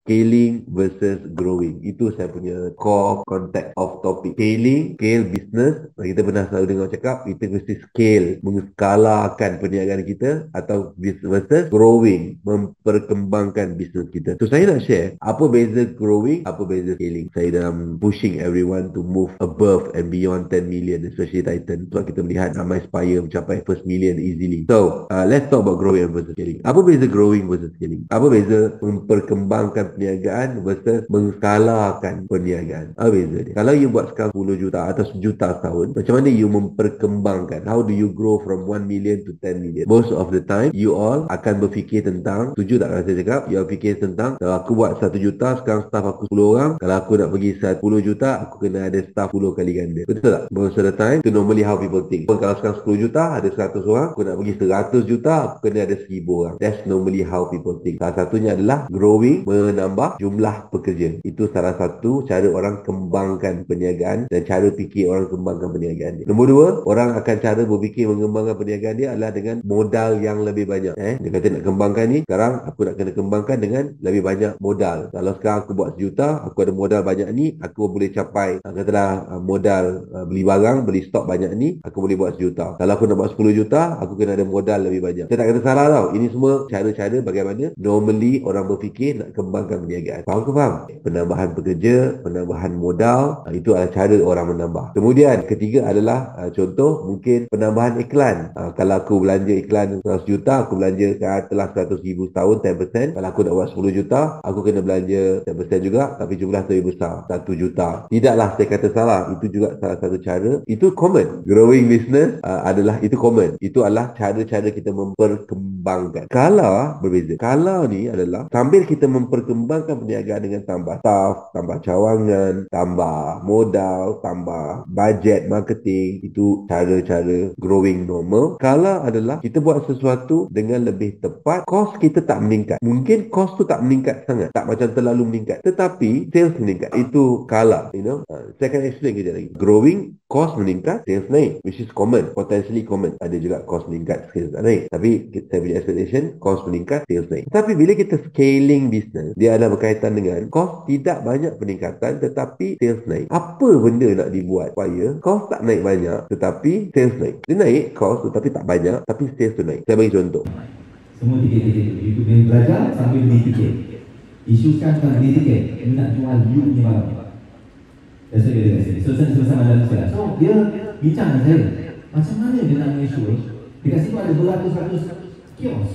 scaling versus growing. Itu saya punya core concept of topic. Scaling, scale business. Kita pernah selalu dengar cakap, kita mesti scale, mengskalakan perniagaan kita, atau versus growing, memperkembangkan bisnes kita. So saya nak share apa beza growing, apa beza scaling. Saya dalam pushing everyone to move above and beyond 10 million, especially Titan. Sebab kita melihat ramai aspire mencapai first million easily. So let's talk about growing versus scaling. Apa beza growing versus scaling? Apa beza memperkembangkan perniagaan versus mengskalakan perniagaan? Apa beza dia? Kalau you buat sekarang 10 juta atau 1 juta setahun, macam mana you memperkembangkan? How do you grow from 1 million to 10 million? Most of the time, you all akan berfikir tentang, setuju tak kalau saya cakap? You all fikir tentang, kalau aku buat 1 juta, sekarang staff aku 10 orang. Kalau aku nak pergi 10 juta, aku kena ada staff 10 kali ganda. Betul tak? Most of the time, itu normally how people think. Kalau sekarang 10 juta, ada 100 orang. Aku nak pergi 100 juta, aku kena ada 1000 orang. That's normally how people think. Salah satunya adalah growing, menambah jumlah pekerja. Itu salah satu cara orang kembangkan perniagaan dan cara fikir orang kembangkan perniagaan dia. Nombor dua, orang akan cara berfikir mengembangkan perniagaan dia adalah dengan modal yang lebih banyak. Dia kata nak kembangkan ni, sekarang aku nak kena kembangkan dengan lebih banyak modal. Kalau sekarang aku buat 1 juta, aku ada modal banyak ni, aku boleh capai, katalah modal beli barang, beli stok banyak ni, aku boleh buat 1 juta. Kalau aku nak buat 10 juta, aku kena ada modal lebih banyak. Saya tak kata salah tau. Ini semua cara-cara bagaimana normally orang berfikir nak kembangkan perniagaan. Faham ke faham? Penambahan pekerja, penambahan modal, itu adalah cara orang menambah. Kemudian ketiga adalah contoh mungkin penambahan iklan. Kalau aku belanja iklan 100 juta, aku belanja katalah 100 ribu setahun 10%. Kalau aku nak buat 10 juta, aku kena belanja 10% juga, tapi jumlah lebih besar, 1 juta. Tidaklah saya kata salah. Itu juga salah satu cara. Itu common. Growing business adalah itu common. Itu adalah cara-cara kita memperkembangkan. Kala berbeza. Kala ni adalah sambil kita memperkembangkan perniagaan dengan tambah staff, tambah cawangan, tambah modal, tambah budget marketing. Itu cara-cara growing normal. Kala adalah kita buat sesuatu dengan lebih tepat, kos kita tak meningkat. Mungkin kos tu tak meningkat sangat, tak macam terlalu meningkat, tetapi sales meningkat. Itu kala, saya akan explain kejap lagi. Growing, kos meningkat, sales naik, which is common, potentially common. Ada juga kos meningkat, sales tak naik. Tapi saya punya expectation, kos meningkat, sales naik. Tapi bila kita scaling business, dia ada berkaitan dengan kos tidak banyak peningkatan, tetapi sales naik. Apa benda nak dibuat supaya kos tak naik banyak, tetapi sales naik? Dia naik kos, tetapi tak banyak, tapi sales tu naik. Saya bagi contoh. Semua tiket-tiket itu boleh belajar sambil beli tiket. Isukan tentang beli tiket, dia nak jual you punya barang. Dan saya kata sini, so saya bersama dalam sekolah. So dia bincang dengan saya, macam mana dia nak mengisu? Dekat situ ada beratus-ratus kios.